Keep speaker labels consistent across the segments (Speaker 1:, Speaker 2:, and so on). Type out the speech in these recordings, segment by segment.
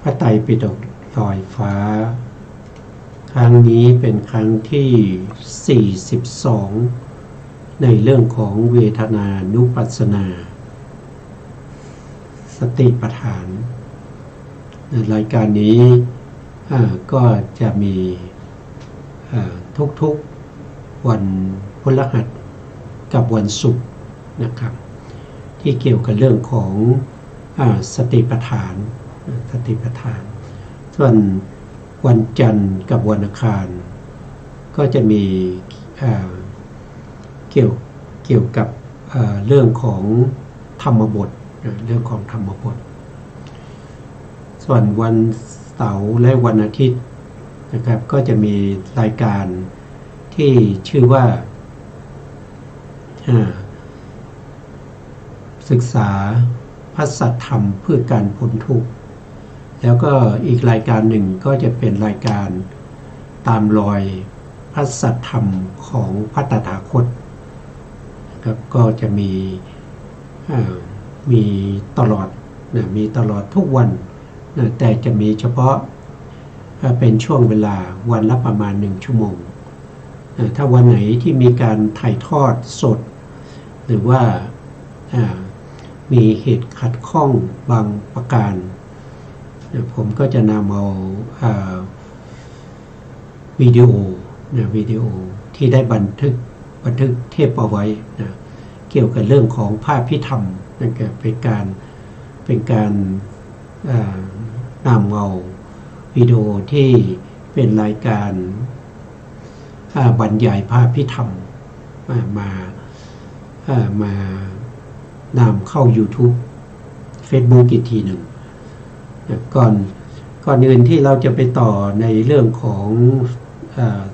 Speaker 1: ระไตรปิฎกลอยฟ้าครั้งนี้เป็นครั้งที่42ในเรื่องของเวทนานุปัสสนาสติปัฏฐานรายการนี้ก็จะมีทุกๆวันพฤหัสกับวันศุกร์นะครับที่เกี่ยวกับเรื่องของสติปัฏฐานส่วนวันจันทร์กับวันอังคารก็จะมีเกี่ยวกับเรื่องของธรรมบทส่วนวันเสาร์และวันอาทิตย์นะครับก็จะมีรายการที่ชื่อว่าศึกษาพระสัทธรรมเพื่อการพ้นทุกข์แล้วก็อีกรายการหนึ่งก็จะเป็นรายการตามรอยพระสัทธรรมของพระตถาคตนะครับก็จะมีตลอดทุกวันแต่จะมีเฉพาะเป็นช่วงเวลาวันละประมาณ1 ชั่วโมงถ้าวันไหนที่มีการถ่ายทอดสดหรือว่ามีเหตุขัดข้องบางประการผมก็จะนำเอาวิดีโอที่ได้บันทึกเทปเอาไว้เกี่ยวกับเรื่องของภาพพิธรรมนั่นก็เป็นการนำเอาวิดีโอที่เป็นรายการบรรยายภาพพิธรรมมานำเข้า YouTube Facebook อีกทีหนึ่งก่อนอื่นที่เราจะไปต่อในเรื่องของ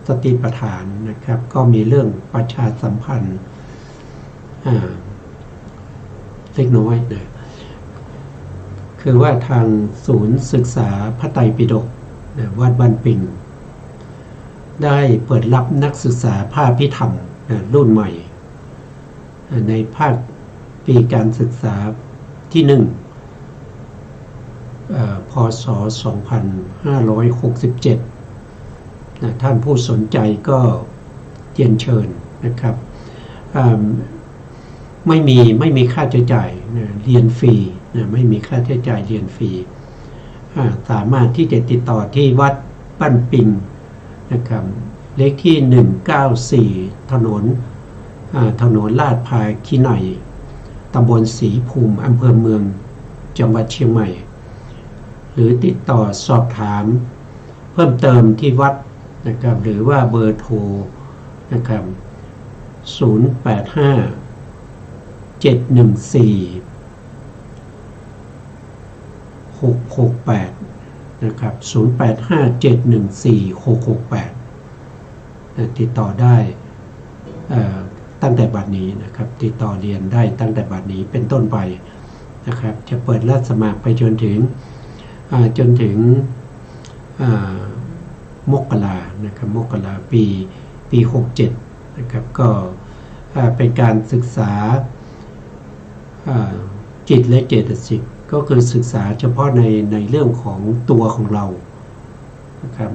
Speaker 1: สติปัฏฐานนะครับก็มีเรื่องประชาสัมพันธ์เล็กน้อยนะคือว่าทางศูนย์ศึกษาพระไตรปิฎกวัดบ้านปิงได้เปิดรับนักศึกษาภาคพิธรรมรุ่นใหม่ในภาคปีการศึกษาที่1พ.ศ. 2567ท่านผู้สนใจก็เรียนเชิญนะครับไม่มีค่าใช้จ่ายเรียนฟรีไม่มีค่าใช้จ่ายเรียนฟรีสามารถที่จะติดต่อที่วัดบ้านปิงนะครับเลขที่194ถนนลาดพร้าวขี้ในตำบลศรีภูมิอำเภอเมืองจังหวัดเชียงใหม่หรือติดต่อสอบถามเพิ่มเติมที่วัดนะครับหรือว่าเบอร์โทรนะครับ085-714-668นะครับ085-714-668ติดต่อได้ตั้งแต่บัดนี้นะครับติดต่อเรียนได้ตั้งแต่บัดนี้เป็นต้นไปนะครับจะเปิดรับสมัครไปจนถึงมกรานะครับมกราปี67นะครับก็เป็นการศึกษาจิตและเจตสิกก็คือศึกษาเฉพาะในเรื่องของตัวของเรานะครับ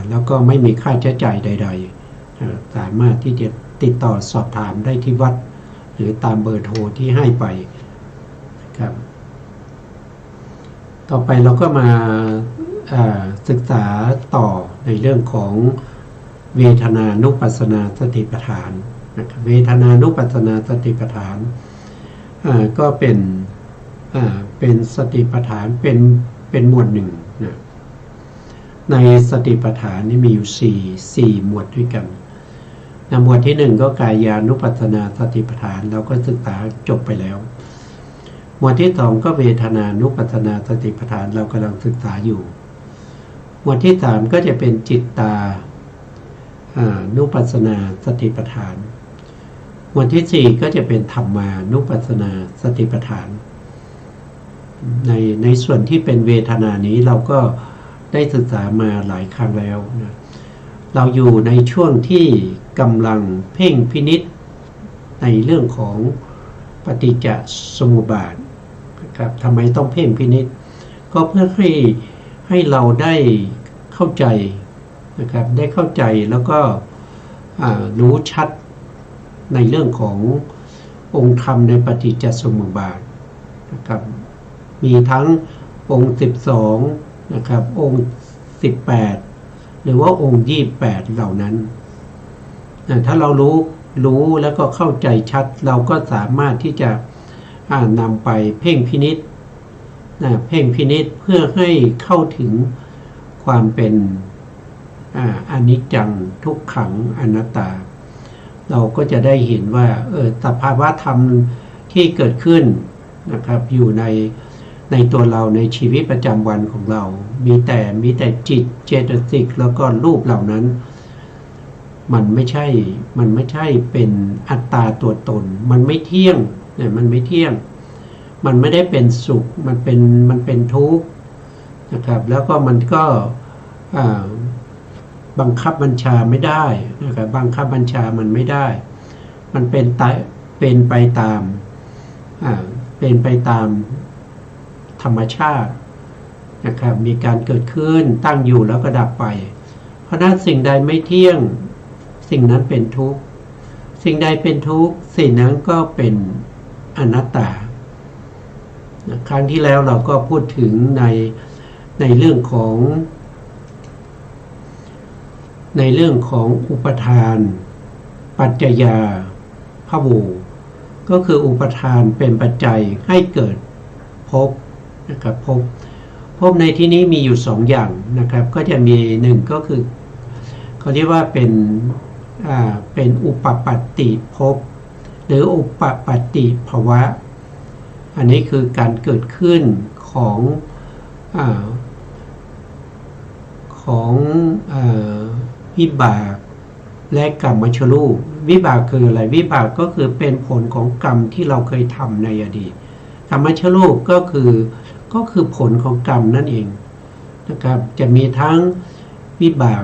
Speaker 1: แล้วก็ไม่มีค่าใช้จ่ายใดๆสามารถที่จะติดต่อสอบถามได้ที่วัดหรือตามเบอร์โทรที่ให้ไปนะครับต่อไปเราก็มาศึกษาต่อในเรื่องของเวทนานุปัสสนาสติปัฏฐานนะครับเวทนานุปัสสนาสติปัฏฐานก็เป็นสติปัฏฐานเป็นหมวดหนึ่งนะในสติปัฏฐานนี่มีอยู่4หมวดด้วยกันหมวดที่1ก็กายานุปัสสนาสติปัฏฐานเราก็ศึกษาจบไปแล้วหมวดที่2ก็เวทนานุปัสสนาสติปัฏฐานเรากำลังศึกษาอยู่หมวดที่3ก็จะเป็นจิตตานุปัสสนาสติปัฏฐานหมวดที่4ก็จะเป็นธรรมานุปัสสนาสติปัฏฐานในส่วนที่เป็นเวทนานี้เราก็ได้ศึกษามาหลายครั้งแล้วนะเราอยู่ในช่วงที่กำลังเพ่งพินิจในเรื่องของปฏิจจสมุปบาทนะครับทำไมต้องเพ่งพินิจก็เพื่อให้ ให้เราได้เข้าใจนะครับได้เข้าใจแล้วก็รู้ชัดในเรื่องขององค์ธรรมในปฏิจจสมุปบาทนะครับมีทั้งองค์12นะครับองค์18หรือว่าองค์28เหล่านั้นถ้าเรารู้แล้วก็เข้าใจชัดเราก็สามารถที่จะนำไปเพ่งพินิจเพ่งพินิจเพื่อให้เข้าถึงความเป็นอนิจจังทุกขังอนัตตาเราก็จะได้เห็นว่าสภาวะธรรมที่เกิดขึ้นนะครับอยู่ในตัวเราในชีวิตประจำวันของเรามีแต่จิตเจตสิกแล้วก็รูปเหล่านั้นมันไม่ใช่เป็นอัตตาตัวตนมันไม่เที่ยงเนี่ยมันไม่เที่ยงมันไม่ได้เป็นสุขมันเป็นทุกข์นะครับแล้วก็มันก็บังคับบัญชาไม่ได้นะครับบังคับบัญชามันไม่ได้มันเป็นไปตามธรรมชาตินะครับมีการเกิดขึ้นตั้งอยู่แล้วก็ดับไปเพราะนั้นสิ่งใดไม่เที่ยงสิ่งนั้นเป็นทุกข์สิ่งใดเป็นทุกข์สิ่งนั้นก็เป็นอนัตตาครั้งที่แล้วเราก็พูดถึงในเรื่องของอุปทานปัจจยาภวูก็คืออุปทานเป็นปัจจัยให้เกิดภพนะครับภพในที่นี้มีอยู่2อย่างนะครับก็จะมี1ก็คือเขาเรียกว่าเป็นอุปปัตติภพหรืออุปปัตติภวะอันนี้คือการเกิดขึ้นของวิบากและกรรมชรูปวิบากคืออะไรวิบากก็คือเป็นผลของกรรมที่เราเคยทำในอดีตกรรมชรูปก็คือผลของกรรมนั่นเองนะครับจะมีทั้งวิบาก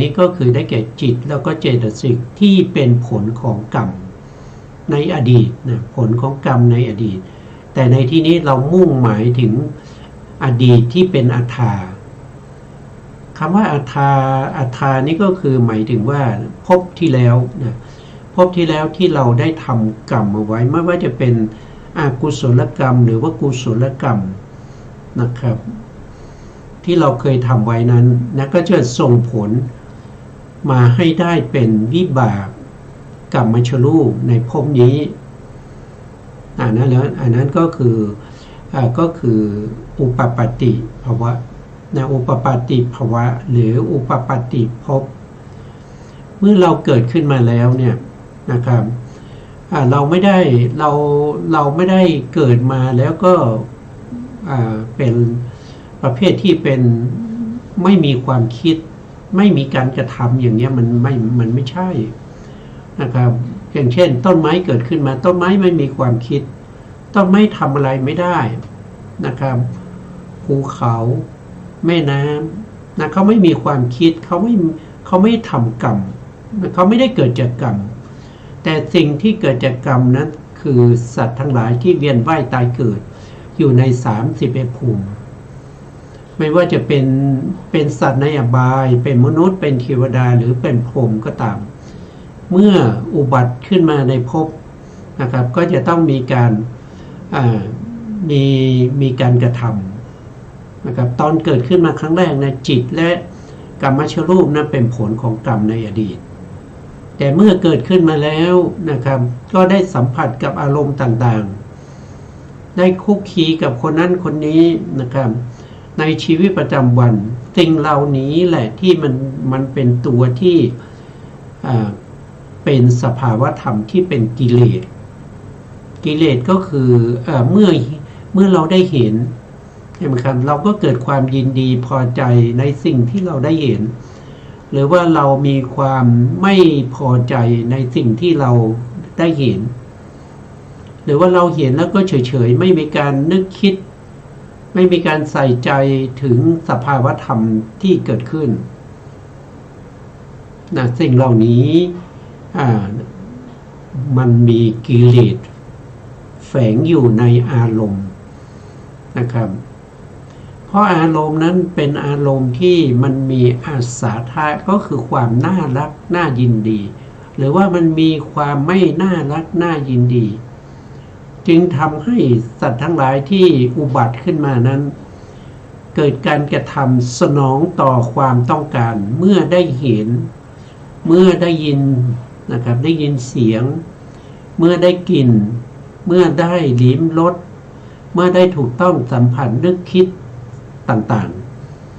Speaker 1: นี้ก็คือได้แก่จิตแล้วก็เจตสิกที่เป็นผลของกรรมในอดีตนะผลของกรรมในอดีตแต่ในที่นี้เรามุ่งหมายถึงอดีตที่เป็นอัตถาคำว่าอัตถานี่ก็คือหมายถึงว่าภพที่แล้วนะภพที่แล้วที่เราได้ทำกรรมเอาไว้ไม่ว่าจะเป็นอกุศลกรรมหรือว่ากุศลกรรมนะครับที่เราเคยทำไว้นั้นนะก็จะส่งผลมาให้ได้เป็นวิบากกรรมชรูปในภพนี้อันนั้นก็คืออุปปัตติภวะนะอุปปัตติภวะหรืออุปปัตติภพเมื่อเราเกิดขึ้นมาแล้วเนี่ยนะครับเราไม่ได้เกิดมาแล้วก็เป็นประเภทที่เป็นไม่มีความคิดไม่มีการกระทำอย่างนี้มันไม่ใช่นะครับอย่างเช่นต้นไม้เกิดขึ้นมาต้นไม้ไม่มีความคิดต้นไม้ทำอะไรไม่ได้นะครับภูเขาแม่น้ำนะเขาไม่มีความคิดเขาไม่ทำกรรมเขาไม่ได้เกิดจากกรรมแต่สิ่งที่เกิดจากกรรมนั้นคือสัตว์ทั้งหลายที่เวียนว่ายตายเกิดอยู่ใน31ภูมิไม่ว่าจะเป็นสัตว์ในอบายเป็นมนุษย์เป็นเทวดาหรือเป็นพรหมก็ตามเมื่ออุบัติขึ้นมาในภพนะครับก็จะต้องมีการกระทำนะครับตอนเกิดขึ้นมาครั้งแรกนะจิตและกรรมชรูปนั้นเป็นผลของกรรมในอดีตแต่เมื่อเกิดขึ้นมาแล้วนะครับก็ได้สัมผัสกับอารมณ์ต่างๆได้คุกคีกับคนนั้นคนนี้นะครับในชีวิตประจำวันสิ่งเหล่านี้แหละที่มันเป็นตัวที่เป็นสภาวะธรรมที่เป็นกิเลสก็คือเมื่อเราได้เห็นใช่ไหมครับเราก็เกิดความยินดีพอใจในสิ่งที่เราได้เห็นหรือว่าเรามีความไม่พอใจในสิ่งที่เราได้เห็นหรือว่าเราเห็นแล้วก็เฉยๆไม่มีการนึกคิดไม่มีการใส่ใจถึงสภาวะธรรมที่เกิดขึ้นนะสิ่งเหล่านี้มันมีกิเลสแฝงอยู่ในอารมณ์นะครับ เพราะอารมณ์นั้นเป็นอารมณ์ที่มันมีอาสาทะก็คือความน่ารักน่ายินดีหรือว่ามันมีความไม่น่ารักน่ายินดีจึงทำให้สัตว์ทั้งหลายที่อุบัติขึ้นมานั้นเกิดการกระทำสนองต่อความต้องการเมื่อได้เห็นเมื่อได้ยินนะครับได้ยินเสียงเมื่อได้กลิ่นเมื่อได้ลิ้มรสเมื่อได้ถูกต้องสัมผัสนึกคิดต่าง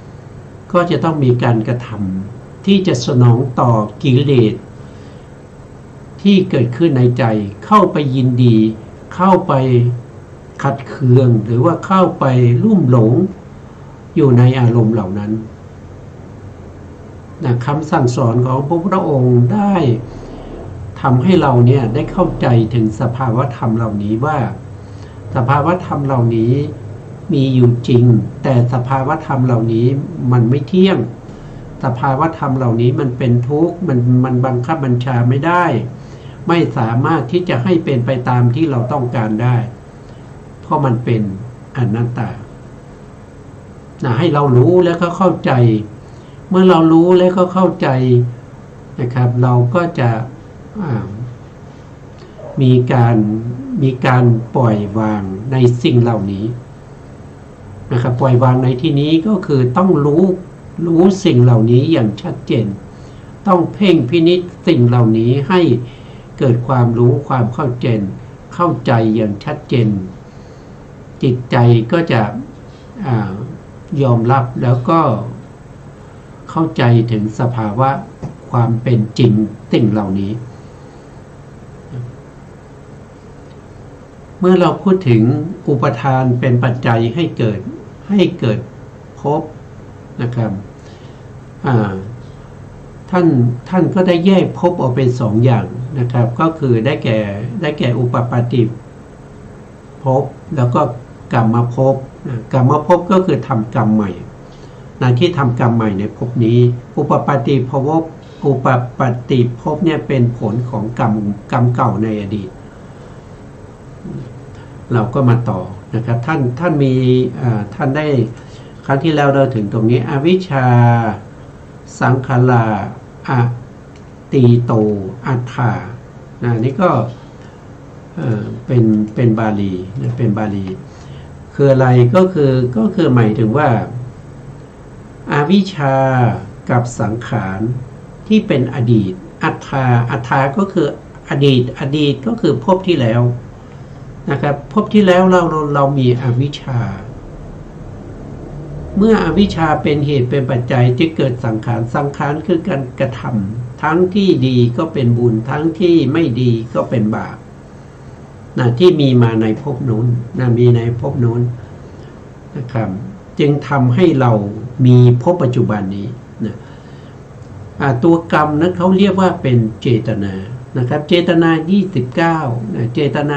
Speaker 1: ๆก็จะต้องมีการกระทำที่จะสนองต่อกิเลสที่เกิดขึ้นในใจเข้าไปยินดีเข้าไปขัดเคืองหรือว่าเข้าไปลุ่มหลงอยู่ในอารมณ์เหล่านั้นนะคำสั่งสอนของพระพุทธองค์ได้ทำให้เราเนี่ยได้เข้าใจถึงสภาวธรรมเหล่านี้ว่าสภาวธรรมเหล่านี้มีอยู่จริงแต่สภาวธรรมเหล่านี้มันไม่เที่ยงสภาวธรรมเหล่านี้มันเป็นทุกข์มันบังคับบัญชาไม่ได้ไม่สามารถที่จะให้เป็นไปตามที่เราต้องการได้เพราะมันเป็นอนัตตาให้เรารู้แล้วก็เข้าใจเมื่อเรารู้แล้วก็เข้าใจนะครับเราก็จะมีการปล่อยวางในสิ่งเหล่านี้นะครับปล่อยวางในที่นี้ก็คือต้องรู้สิ่งเหล่านี้อย่างชัดเจนต้องเพ่งพินิจสิ่งเหล่านี้ให้เกิดความรู้ความเข้าใจอย่างชัดเจนจิตใจก็จะยอมรับแล้วก็เข้าใจถึงสภาวะความเป็นจริงสิ่งเหล่านี้เมื่อเราพูดถึงอุปทานเป็นปัจจัยให้เกิดภพนะครับท่านก็ได้แยกภพออกเป็นสองอย่างนะครับก็คือได้แก่อุปปาติภพแล้วก็กรรมภพกรรมภพก็คือทำกรรมใหม่ที่ทำกรรมใหม่ในภพนี้อุปปาติภพเนี่ยเป็นผลของกรรมเก่าในอดีตเราก็มาต่อนะครับท่านมีท่านได้ครั้งที่แล้วเราถึงตรงนี้อวิชชาสังขาราอตีโตอัฏฐานี่ก็เป็นบาลีเป็นบาลีคืออะไรก็คือหมายถึงว่าอวิชชากับสังขารที่เป็นอดีตอัฏฐาก็คืออดีตก็คือภพที่แล้วนะครับภพที่แล้วเรามีอวิชชาเมื่ออวิชชาเป็นเหตุเป็นปัจจัยที่เกิดสังขารคือการกระทำทั้งที่ดีก็เป็นบุญทั้งที่ไม่ดีก็เป็นบาปที่มีมาในภพนู้นมีในภพนู้นนะครับจึงทำให้เรามีภพปัจจุบันนี้ตัวกรรมนั้นเขาเรียกว่าเป็นเจตนานะครับเจตนา29เจตนา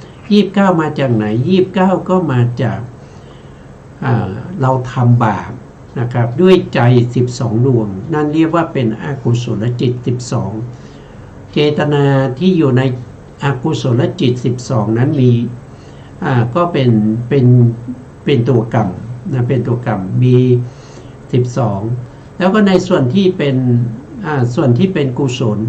Speaker 1: 29มาจากไหน29ก็มาจากเราทำบาปนะครับด้วยใจ12ดวงนั่นเรียกว่าเป็นอกุศลจิต12เจตนาที่อยู่ในอกุศลจิต12นั้นมีก็เป็นตัวกรรมเป็นตัวกรรมมี12แล้วก็ในส่วนที่เป็นกุศล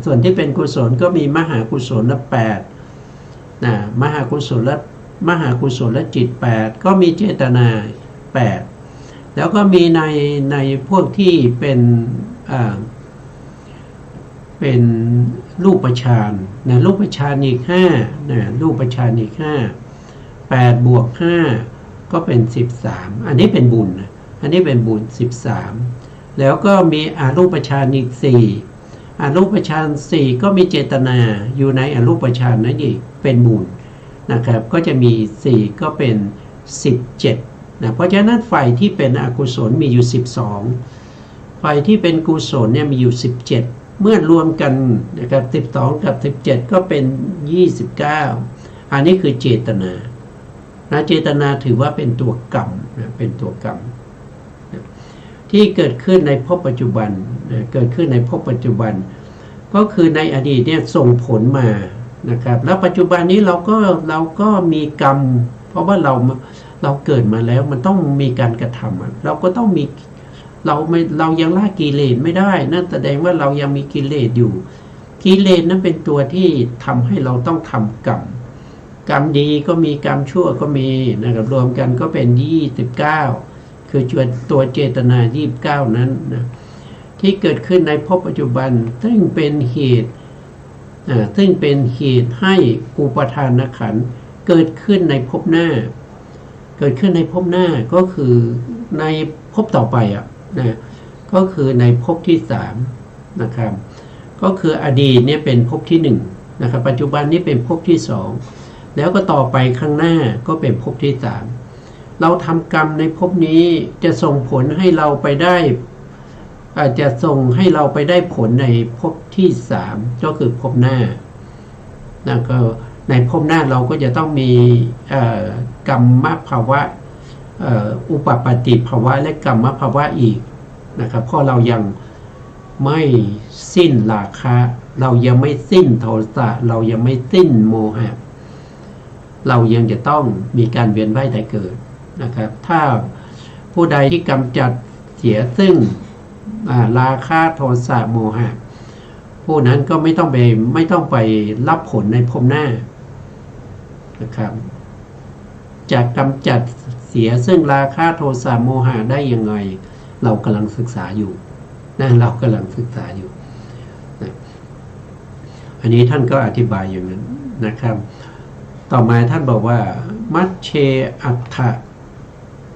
Speaker 1: ส่วนที่เป็นกุศลก็มีมหากุศล8มหากุศลจิต8ก็มีเจตนา8แล้วก็มีในพวกที่เป็นรูปฌานรูปฌานอีก5รูปฌานอีก5 8 บวก 5ก็เป็น13อันนี้เป็นบุญอันนี้เป็นบุญ13แล้วก็มีอรูปฌานอีก4อรูปฌาน4ก็มีเจตนาอยู่ในอรูปฌานนั้นอีกเป็นบุญนะครับก็จะมี4ก็เป็น17เพราะฉะนั้นฝ่ายที่เป็นอกุศลมีอยู่12ฝ่ายที่เป็นกุศลเนี่ยมีอยู่17เมื่อรวมกันนะครับ12กับ17ก็เป็น29อันนี้คือเจตนาเจตนาถือว่าเป็นตัวกรรมเป็นตัวกรรมที่เกิดขึ้นในภพปัจจุบันเกิดขึ้นในภพปัจจุบันก็คือในอดีตเนี่ยส่งผลมานะครับแล้วปัจจุบันนี้เราก็มีกรรมเพราะว่า เราเกิดมาแล้วมันต้องมีการกระทำเราก็ต้องมีเรายังละกิเลสไม่ได้นั่นแสดงว่าเรายังมีกิเลสอยู่กิเลสนั้นเป็นตัวที่ทำให้เราต้องทำกรรมดีก็มีกรรมชั่วก็มีนะครับรวมกันก็เป็น29คือตัวเจตนา29นั้นนะที่เกิดขึ้นในภพปัจจุบันซึ่งเป็นเหตุให้อุปทานขันธ์เกิดขึ้นในภพหน้าก็คือในภพต่อไปนะก็คือในภพที่3นะครับก็คืออดีตเนี่ยเป็นภพที่1นะครับปัจจุบันนี้เป็นภพที่2แล้วก็ต่อไปข้างหน้าก็เป็นภพที่3เราทำกรรมในภพนี้จะส่งผลให้เราไปได้จะส่งให้เราไปได้ผลในภพที่3ก็คือภพหน้าแล้วก็ในภพหน้าเราก็จะต้องมีกรรมภาวะอุปปาติภาวะและกรรมภาวะอีกนะครับเพราะเรายังไม่สิ้นราคะเรายังไม่สิ้นโทสะเรายังไม่สิ้นโมหะเรายังจะต้องมีการเวียนว่ายตายเกิดนะครับถ้าผู้ใดที่กำจัดเสียซึ่งราคะโทสะโมหะผู้นั้นก็ไม่ต้องไปรับผลในภพหน้านะครับจะกำจัดเสียซึ่งราคะโทสะโมหะได้ยังไงเรากำลังศึกษาอยู่เรากำลังศึกษาอยู่นะอันนี้ท่านก็อธิบายอย่างนั้นนะครับต่อมาท่านบอกว่ามัชเชอัฏฐ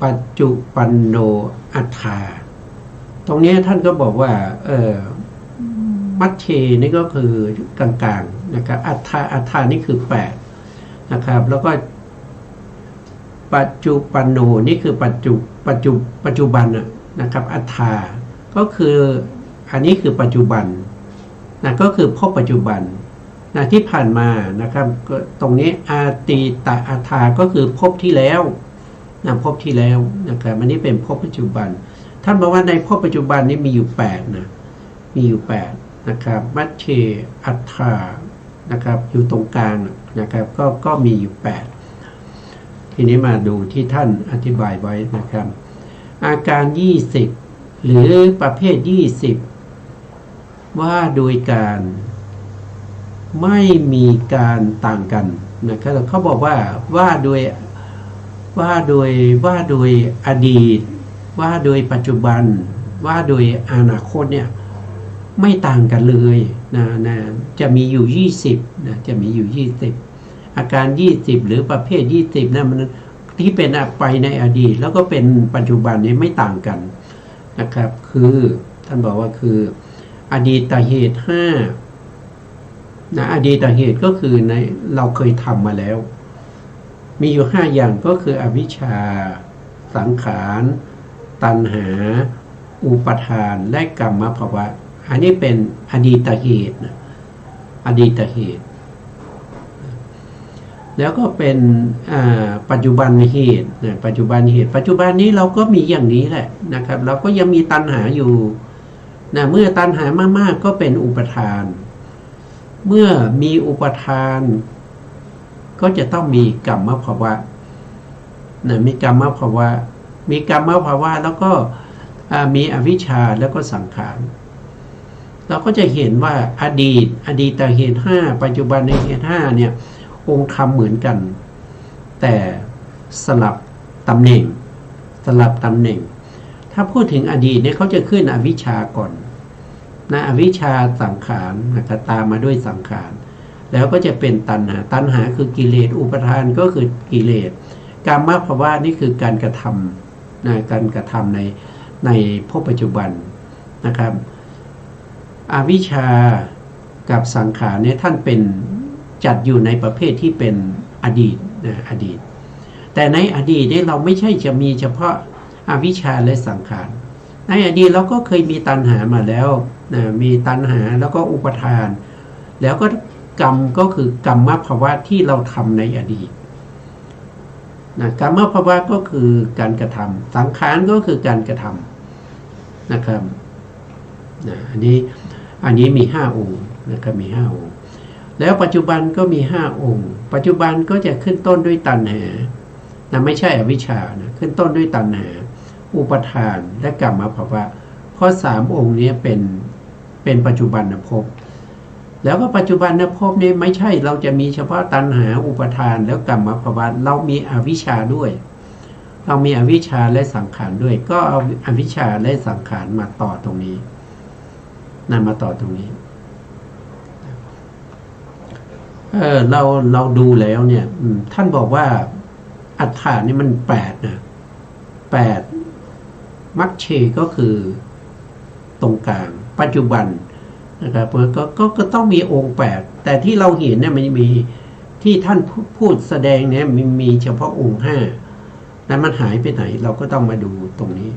Speaker 1: ปัจจุปันโนอัฏฐาตรงนี้ท่านก็บอกว่ามัชเชนี่ก็คือกลางๆนะครับอัฏฐานี่คือ8นะครับแล้วก็ปัจจุปันโนนี่คือปัจจุบันนะครับอัฏฐาก็คืออันนี้คือปัจจุบันนะก็คือภพปัจจุบันนะที่ผ่านมานะครับตรงนี้อาติตะอัฏฐาก็คือภพที่แล้วนะภพที่แล้วนะครับอันนี้เป็นภพปัจจุบันท่านบอกว่าในภพปัจจุบันนี้มีอยู่8นะมีอยู่8นะครับมัชเชอัฏฐานะครับอยู่ตรงกลางนะครับก็มีอยู่8ทีนี้มาดูที่ท่านอธิบายไว้นะครับอาการ20หรือประเภท20ว่าโดยการไม่มีการต่างกันนะครับเขาบอกว่าโดยอดีตว่าโดยปัจจุบันว่าโดยอนาคตเนี่ยไม่ต่างกันเลยนะจะมีอยู่20นะจะมีอยู่20อาการ20หรือประเภท20นะมันที่เป็นไปในอดีตแล้วก็เป็นปัจจุบันนี้ไม่ต่างกันนะครับคือท่านบอกว่าคืออดีตเหตุ5นะอดีตเหตุก็คือในเราเคยทำมาแล้วมีอยู่5อย่างก็คืออวิชชาสังขารตัณหาอุปทานและกรรมภวะอันนี้เป็นอดีตเหตุนะอดีตเหตุแล้วก็เป็นปัจจุบันเหตุนะปัจจุบันนี้เราก็มีอย่างนี้แหละนะครับเราก็ยังมีตัณหาอยู่นะเมื่อตัณหามากๆก็เป็นอุปทานเมื่อมีอุปทานก็จะต้องมีกรรมภวะนะมีกรรมภวะแล้วก็มีอวิชชาแล้วก็สังขารเราก็จะเห็นว่าอดีตเหตุ5ปัจจุบันในเหตุ5เนี่ยองค์ธรรมเหมือนกันแต่สลับตำแหน่งถ้าพูดถึงอดีตเนี่ยเขาจะขึ้นอวิชชาก่อนนะอวิชชาสังขารนะครับตามมาด้วยสังขารแล้วก็จะเป็นตัณหาคือกิเลสอุปทานก็คือกิเลสกรรมภวะนี่คือการกระทำนะการกระทำในภพปัจจุบันนะครับอวิชชากับสังขารเนี่ยท่านเป็นจัดอยู่ในประเภทที่เป็นอดีตนะอดีตแต่ในอดีตเนี่ยเราไม่ใช่จะมีเฉพาะอวิชชาและสังขารในอดีตเราก็เคยมีตัณหามาแล้วนะมีตัณหาแล้วก็อุปทานแล้วก็กรรมก็คือกรรมภวะที่เราทำในอดีตนะกรรมภวะก็คือการกระทำสังขารก็คือการกระทำนะครับนะอันนี้มี5องค์นะครับมี5องค์แล้วปัจจุบันก็มี5องค์ปัจจุบันก็จะขึ้นต้นด้วยตัณหา นะไม่ใช่อวิชชานะขึ้นต้นด้วยตัณหาอุปทานและกรรมภวะเพราะสามองค์นี้เป็นปัจจุบันภพแล้วก็ปัจจุบันภพนี้ไม่ใช่เราจะมีเฉพาะตัณหาอุปทานแล้วกรรมภวะเรามีอวิชชาด้วยเรามีอวิชชาและสังขารด้วยก็เอาอวิชชาและสังขารมาต่อตรงนี้นำมาต่อตรงนี้เราดูแล้วเนี่ยท่านบอกว่าอัฏฐานี่มัน8นะ8มัคเชก็คือตรงกลางปัจจุบันนะครับก็ต้องมีองค์8แต่ที่เราเห็นเนี่ยมันมีที่ท่านพูดแสดงเนี่ยมีเฉพาะองค์5นั้นมันหายไปไหนเราก็ต้องมาดูตรงนี้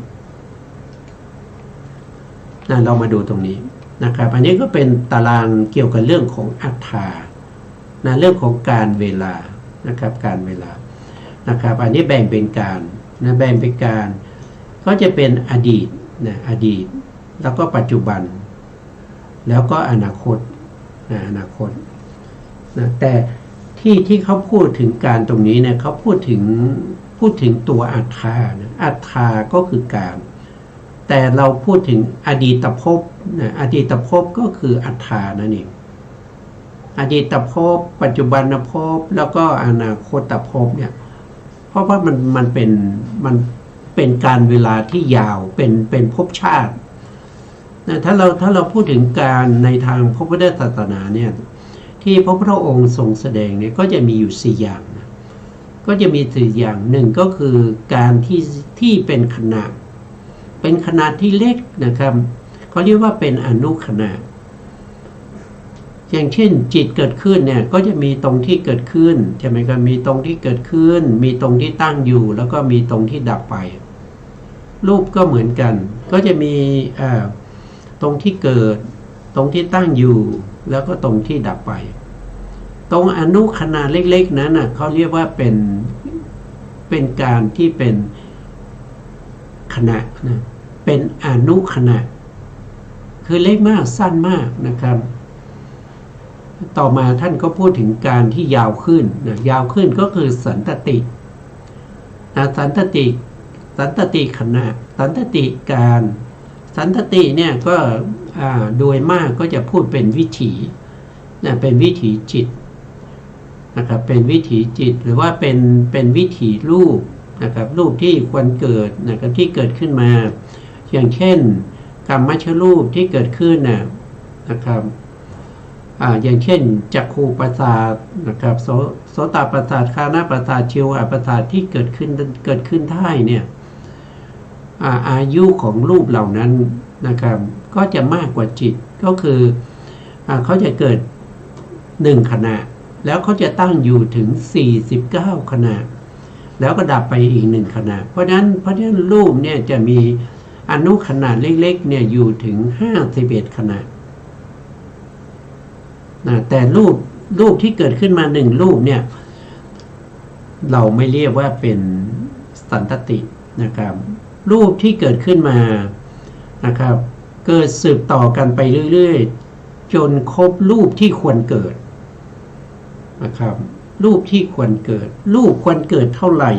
Speaker 1: นะเรามาดูตรงนี้นะครับอันนี้ก็เป็นตารางเกี่ยวกับเรื่องของอัฏฐานะเรื่องของการเวลานะครับการเวลานะครับอันนี้แบ่งเป็นการนะแบ่งเป็นการก็จะเป็นอดีตนะอดีตแล้วก็ปัจจุบันแล้วก็อนาคตนะอนาคตนะแต่ที่เขาพูดถึงการตรงนี้เนี่ยเขาพูดถึงตัวอัฏฐานะอัฏฐาก็คือการแต่เราพูดถึงอดีตภพนะอดีตภพก็คืออัฏฐานั่นเองอดีตภพปัจจุบันภพแล้วก็อนาคตภพเนี่ยเพราะว่ามันเป็นการเวลาที่ยาวเป็นภพชาตินะถ้าเราพูดถึงการในทางพระพุทธศาสนาเนี่ยที่พระพุทธองค์ทรงแสดงเนี่ยก็จะมีอยู่4อย่างนะก็จะมี4อย่างหนึ่งก็คือการที่เป็นขณะที่เล็กนะครับเขาเรียกว่าเป็นอนุขณะอย่างเช่นจิตเกิดขึ้นเนี่ยก็จะมีตรงที่เกิดขึ้นใช่ไหมครับมีตรงที่เกิดขึ้นมีตรงที่ตั้งอยู่แล้วก็มีตรงที่ดับไปรูปก็เหมือนกันก็จะมีตรงที่เกิดตรงที่ตั้งอยู่แล้วก็ตรงที่ดับไปตรงอนุขณะเล็กๆนั้นน่ะเขาเรียกว่าเป็นการที่เป็นขณะนะเป็นอนุขณะคือเล็กมากสั้นมากนะครับต่อมาท่านก็พูดถึงการที่ยาวขึ้นนะยาวขึ้นก็คือสันตตินะสันตติขณะสันตติการสันตติเนี่ยก็โดยมากก็จะพูดเป็นวิถีนะเป็นวิถีจิตนะครับเป็นวิถีจิตหรือว่าเป็นวิถีรูปนะครับรูปที่ควรเกิดนะครับที่เกิดขึ้นมาอย่างเช่นกรรมชรูปที่เกิดขึ้นนะครับอย่างเช่นจักขูประสาทนะครับโสตประสาทคานะประสาทชิวหประสาทที่เกิดขึ้นท่ายเนี่ยอายุของรูปเหล่านั้นนะครับก็จะมากกว่าจิตก็คือเขาจะเกิด1ขณะแล้วเขาจะตั้งอยู่ถึง49ขณะแล้วก็ดับไปอีก1ขณะเพราะฉะนั้นรูปเนี่ยจะมีอนุขณะเล็กๆเนี่ยอยู่ถึง51ขณะนะแต่รูปที่เกิดขึ้นมา1รูปเนี่ยเราไม่เรียกว่าเป็นสันตตินะครับรูปที่เกิดขึ้นมานะครับเกิดสืบต่อกันไปเรื่อยๆจนครบรูปที่ควรเกิดนะครับรูปที่ควรเกิดรูปควรเกิดเท่าไหร่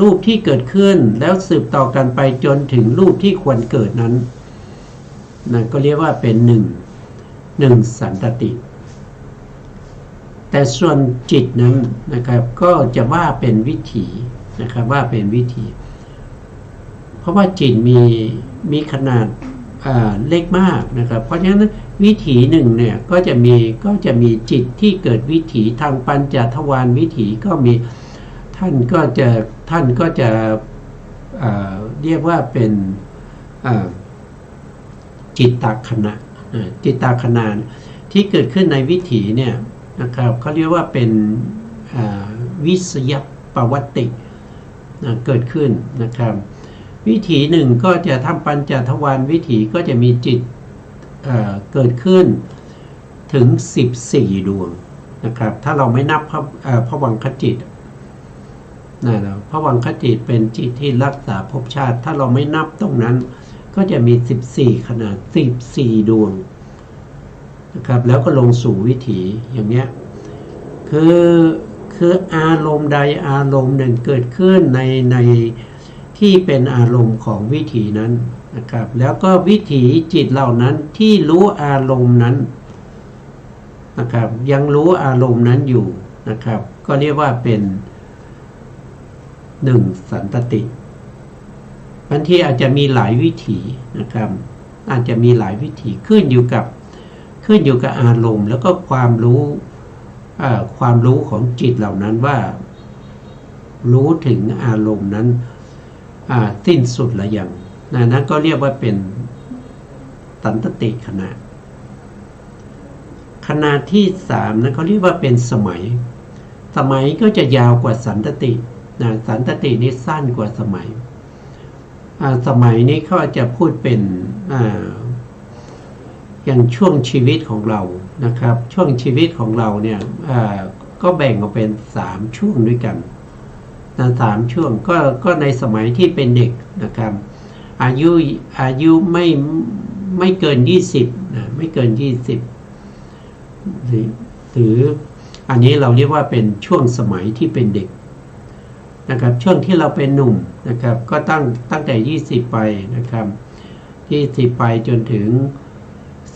Speaker 1: รูปที่เกิดขึ้นแล้วสืบต่อกันไปจนถึงรูปที่ควรเกิดนั้นนั่นก็เรียกว่าเป็นหนึ่งสันตติแต่ส่วนจิตนั้นนะครับก็จะว่าเป็นวิถีนะครับว่าเป็นวิถีเพราะว่าจิตมีขนาดเล็กมากนะครับเพราะฉะนั้นวิถีหนึ่งเนี่ยก็จะมีจิตที่เกิดวิถีทางปัญจทวารวิถีก็มีท่านก็จะเรียกว่าเป็นจิตตขณะจิตตขณะที่เกิดขึ้นในวิถีเนี่ยนะครับเขาเรียกว่าเป็นวิสยปวัตติเกิดขึ้นนะครับวิถีหนึ่งก็จะทำปัญจทวารวิถีก็จะมีจิตเกิดขึ้นถึง14ดวงนะครับถ้าเราไม่นับภวังคจิตนะภวังคจิตเป็นจิตที่รักษาภพชาติถ้าเราไม่นับตรงนั้นก็จะมี14ขนาด14ดวงนะครับแล้วก็ลงสู่วิถีอย่างเนี้ยคื คืออารมณ์ใดอารมณ์หนึ่งเกิดขึ้นในที่เป็นอารมณ์ของวิถีนั้นนะครับแล้วก็วิถีจิตเหล่านั้นที่รู้อารมณ์นั้นนะครับยังรู้อารมณ์นั้นอยู่นะครับก็เรียกว่าเป็นหนึ่งสันตติบางทีอาจจะมีหลายวิถีนะครับอาจจะมีหลายวิถีขึ้นอยู่กับอารมณ์แล้วก็ความรู้ของจิตเหล่านั้นว่ารู้ถึงอารมณ์นั้นสิ้นสุดหรือยังนั้นก็เรียกว่าเป็นสันตติขณะที่สามนั้นเขาเรียกว่าเป็นสมัยก็จะยาวกว่าสันตติสันตตินี่สั้นกว่าสมัยนี้เขาจะพูดเป็นอย่างช่วงชีวิตของเรานะครับช่วงชีวิตของเราเนี่ยก็แบ่งออกเป็น3ช่วงด้วยกัน3ช่วงก็ในสมัยที่เป็นเด็กนะครับอายุไม่เกิน20นะไม่เกิน20หรืออันนี้เราเรียกว่าเป็นช่วงสมัยที่เป็นเด็กนะครับช่วงที่เราเป็นหนุ่มนะครับก็ตั้งแต่20ไปนะครับ20ไปจนถึง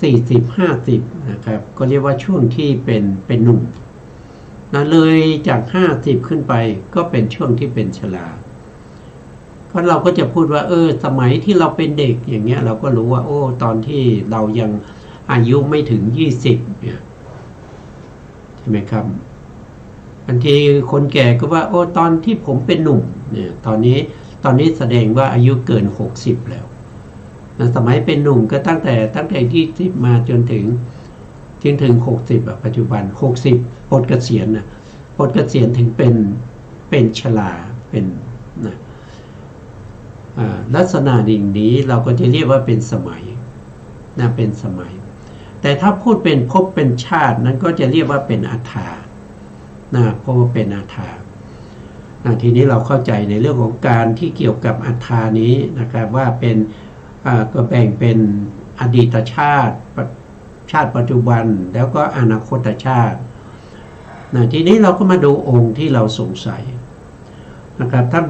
Speaker 1: 40-50นะครับก็เรียกว่าช่วงที่เป็นหนุ่มเลยจาก50ขึ้นไปก็เป็นช่วงที่เป็นชราเพราะเราก็จะพูดว่าสมัยที่เราเป็นเด็กอย่างเงี้ยเราก็รู้ว่าตอนที่เรายังอายุไม่ถึง20เนี่ยใช่ไหมครับบางทีคนแก่ก็ว่าตอนที่ผมเป็นหนุ่มเนี่ยตอนนี้แสดงว่าอายุเกิน60แล้วสมัยเป็นหนุ่มก็ตั้งแต่20มาจนถึง60ปัจจุบัน60ปลดเกษียณปลดเกษียณถึงเป็นชราเป็นลักษณะอย่างนี้เราก็จะเรียกว่าเป็นสมัยเป็นสมัยแต่ถ้าพูดเป็นภพเป็นชาตินั้นก็จะเรียกว่าเป็นอัฏฐาเพราะว่าเป็นอัฏฐาทีนี้เราเข้าใจในเรื่องของการที่เกี่ยวกับอัฏฐานี้นะครับว่าเป็นก็แบ่งเป็นอดีตชาติปัจจุบันแล้วก็อนาคตชาติทีนี้เราก็มาดูองค์ที่เราสงสัยนะครับท่าน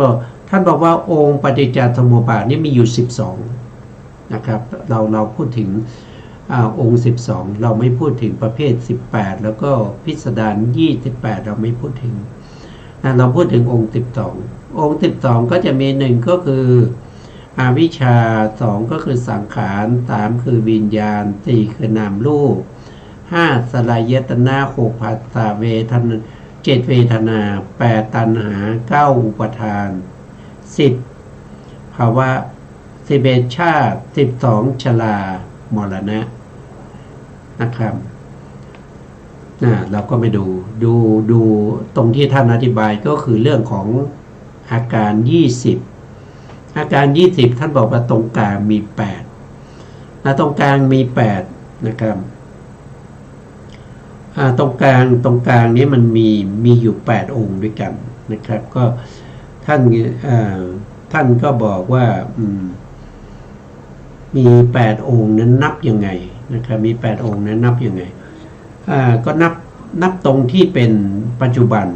Speaker 1: บอกว่าองค์ปฏิจจสมุปบาทนี่มีอยู่12นะครับเราพูดถึงองค์12เราไม่พูดถึงประเภท18แล้วก็พิสดาร28เราไม่พูดถึงเราพูดถึงองค์12องค์12ก็จะมี1ก็คืออวิชชา2ก็คือสังขาร3คือวิญญาณ4คือนามรูป5สลายตนะ6ผัสสะเวทนา7เวทนา8ตัณหา9อุปทาน10ภาวะ11ชาติ12ชรามรณะนะครับเราก็ไปดูตรงที่ท่านอธิบายก็คือเรื่องของอาการ20อาการ20ท่านบอกว่าตรงกลางมี8ตรงกลางมี8นะครับตรงกลางนี้มันมีอยู่8องค์ด้วยกันนะครับก็ท่านก็บอกว่ามี8องค์นั้นนับยังไงนะครับมี8องค์นั้นนับยังไงก็นับตรงที่เป็นปัจจุบัน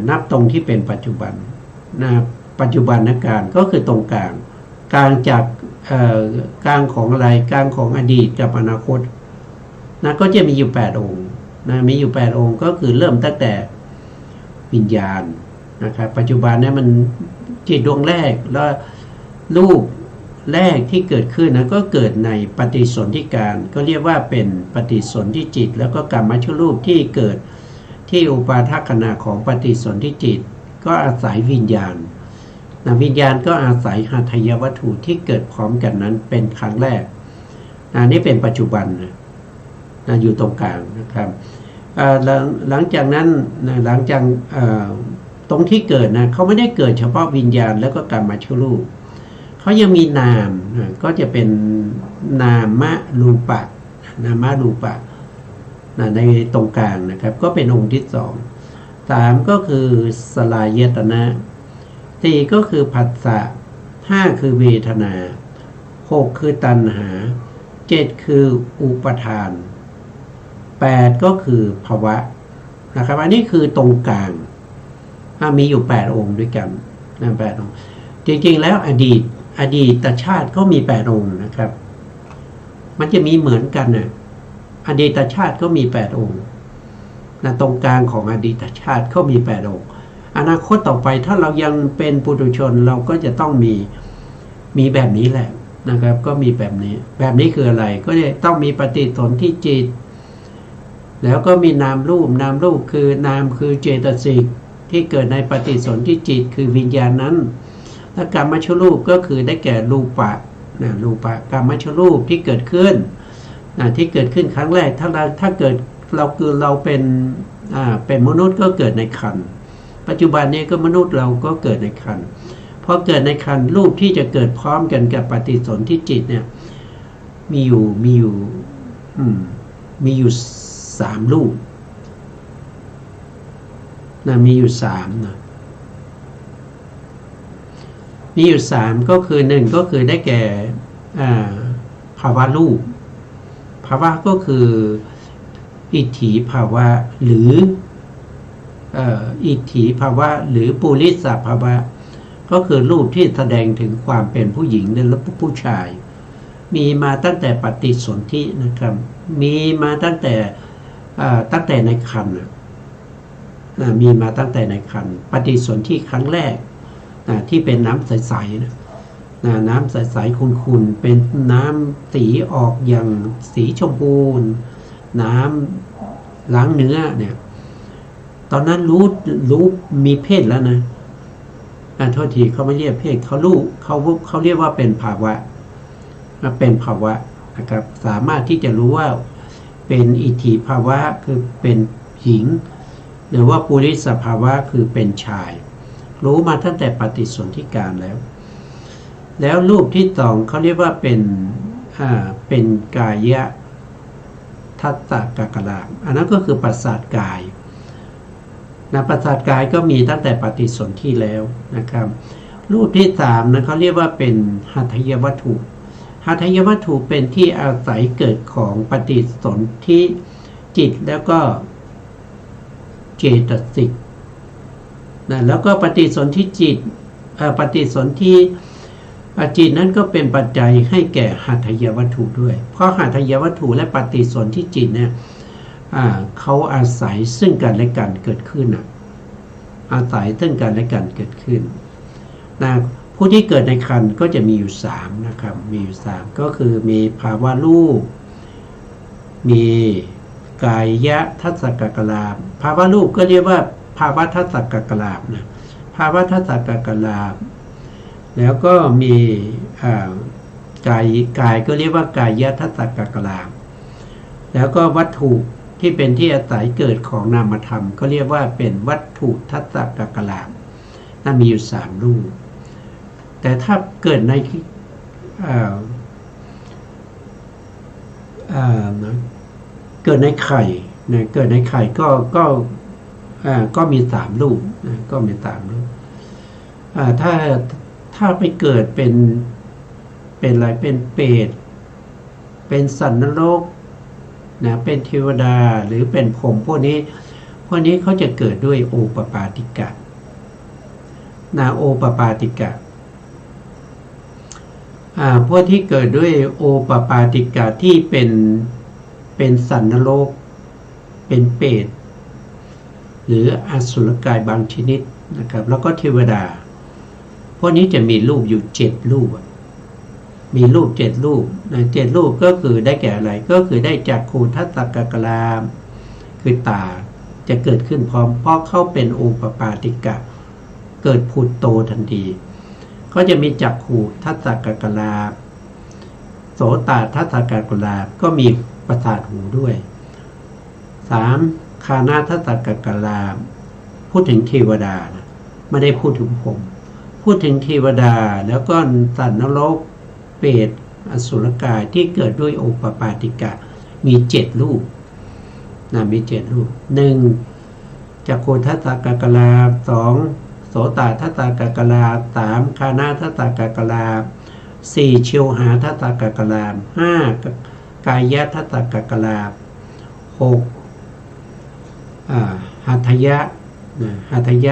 Speaker 1: นับตรงที่เป็นปัจจุบันปัจจุบันการก็คือตรงกลางจากกลางของอะไรกลางของอดีตกับอนาคตก็จะมีอยู่8องค์มีอยู่8องค์ก็คือเริ่มตั้งแต่วิญญาณนะครับปัจจุบันมันจิตดวงแรกแล้วรูปแรกที่เกิดขึ้นก็เกิดในปฏิสนธิการก็เรียกว่าเป็นปฏิสนธิจิตแล้วก็กรรมชรูปที่เกิดที่อุปาทขณะของปฏิสนธิจิตก็อาศัยวิญญาณวิญญาณก็อาศัยหทัยวัตถุที่เกิดพร้อมกันนั้นเป็นครั้งแรกนี่เป็นปัจจุบันอยู่ตรงกลางนะครับหลังจากนั้นหลังจากตรงที่เกิดเขาไม่ได้เกิดเฉพาะวิญญาณแล้วก็กรรมชรูปเขายังมีนามก็จะเป็นนามรูปะในตรงกลางนะครับก็เป็นองค์ที่3ก็คือสลายตนะ4ก็คือผัสสะ5คือเวทนา6คือตัณหา7คืออุปทาน8ก็คือภวะนะครับอันนี้คือตรงกลาง มีอยู่8 องค์ด้วยกันนะ8 องค์จริงๆแล้วอดีตชาติก็มี8 องค์นะครับมันจะมีเหมือนกันนะอดีตชาติก็มี8 องค์นะตรงกลางของอดีตชาติก็มี8 องค์อนาคตต่อไปถ้าเรายังเป็นปุถุชนเราก็จะต้องมีแบบนี้แหละนะครับก็มีแบบนี้คืออะไรก็จะต้องมีปฏิสนธิจิตแล้วก็มีนามรูปคือนามคือเจตสิกที่เกิดในปฏิสนธิจิตคือวิญญาณนั้นและกรรมชรูปก็คือได้แก่รูปะกรรมชรูปที่เกิดขึ้นที่เกิดขึ้นครั้งแรกถ้าเกิดเราเป็นมนุษย์ก็เกิดในครรภ์ปัจจุบันนี้ก็มนุษย์เราก็เกิดในครรภ์พอเกิดในครรภ์รูปที่จะเกิดพร้อมกันกับปฏิสนธิจิตเนี่ยมีอยู่3 รูปนะมีอยู่3นะมีอยู่3ก็คือ1ก็คือได้แก่ภาวะรูปภาวะก็คืออิทธิภาวะหรืออิทธิภาวะหรือปุริสภาวะก็คือรูปที่แสดงถึงความเป็นผู้หญิงและผู้ชายมีมาตั้งแต่ปฏิสนธินะครับมีมาตั้งแต่ในครรภ์มีมาตั้งแต่ในครรภ์ปฏิสนธิครั้งแรกที่เป็นน้ำใสๆน้ำใสๆขุ่นๆเป็นน้ำสีออกอย่างสีชมพูน้ำล้างเนื้อเนี่ยตอนนั้นรู้มีเพศแล้วนะโทษทีเขาไม่เรียกเพศเขาเรียกว่าเป็นภาวะนะครับสามารถที่จะรู้ว่าเป็นอิทธิภาวะคือเป็นหญิงหรือว่าปุริสภาวะคือเป็นชายรู้มาตั้งแต่ปฏิสนธิการแล้วรูปที่2เขาเรียกว่าเป็นกายะทัสสะกักลามอันนั้นก็คือประสาทกายประสาทกายก็มีตั้งแต่ปฏิสนธิแล้วนะครับรูปที่3นะเขาเรียกว่าเป็นหัตถยวัตถุหัตถยวัตถุเป็นที่อาศัยเกิดของปฏิสนธิจิตแล้วก็เจตสิกแล้วก็ปฏิสนธิจิตปฏิสนธิจิตนั้นก็เป็นปัจจัยให้แก่หัตถยวัตถุด้วยเพราะหัตถยวัตถุและปฏิสนธิจิตเนี่ยเขาอาศัยซึ่งกันและกันเกิดขึ้นอาศัยซึ่งกันและกันเกิดขึ้นผู้ที่เกิดในครรภ์ก็จะมีอยู่3นะครับมีอยู่3ก็คือมีภาวะรูปมีกายะทัสสะกักลามภาวะรูปก็เรียกว่าภาวะทัสสะกักลามนะภาวะทัสสะกักลามแล้วก็มีกายก็เรียกว่ากายะทัสสะกักลามแล้วก็วัตถุที่เป็นที่อาศัยเกิดของนามธรรมก็เรียกว่าเป็นวัตถุทัสสะกักลามมีอยู่3 รูปแต่ถ้าเกิดในเกิดในไข่เกิดในไข่ก็มี3 รูปก็มี3 รูปถ้าไปเกิดเป็นอะไรเป็นเปรตเป็นสัตว์นรกเป็นเทวดาหรือเป็นพรหมพวกนี้เขาจะเกิดด้วยโอปปาติกะโอปปาติกะพวกที่เกิดด้วยโอปปาติกะที่เป็นสัตว์นรกเป็นเปรตหรืออสุรกายบางชนิดนะครับแล้วก็เทวดาพวกนี้จะมีรูปอยู่7 รูปมีรูป7 รูป7 รูปก็คือได้แก่อะไรก็คือได้จักขุทัสสะกักลามคือตาจะเกิดขึ้นพร้อมเพราะเขาเป็นโอปปาติกะเกิดผุดโตทันทีก็จะมีจักขุทัสสะกักลามโสตทัสสะกักลามก็มีประสาทหูด้วย3คานาทัสสะกักลามพูดถึงเทวดานะไม่ได้พูดถึงผมพูดถึงเทวดาแล้วก็สัตว์นรกเปรตอสุรกายที่เกิดด้วยโอปปาติกะมี7 รูปมี7 รูป1จักขุทัสสะกักลาม2โสตทัสสะกักลาม3คานาทัสสะกักลาม4ชิวหาทัสสะกักลาม5กายะทัสสะกักลาม6หัตถย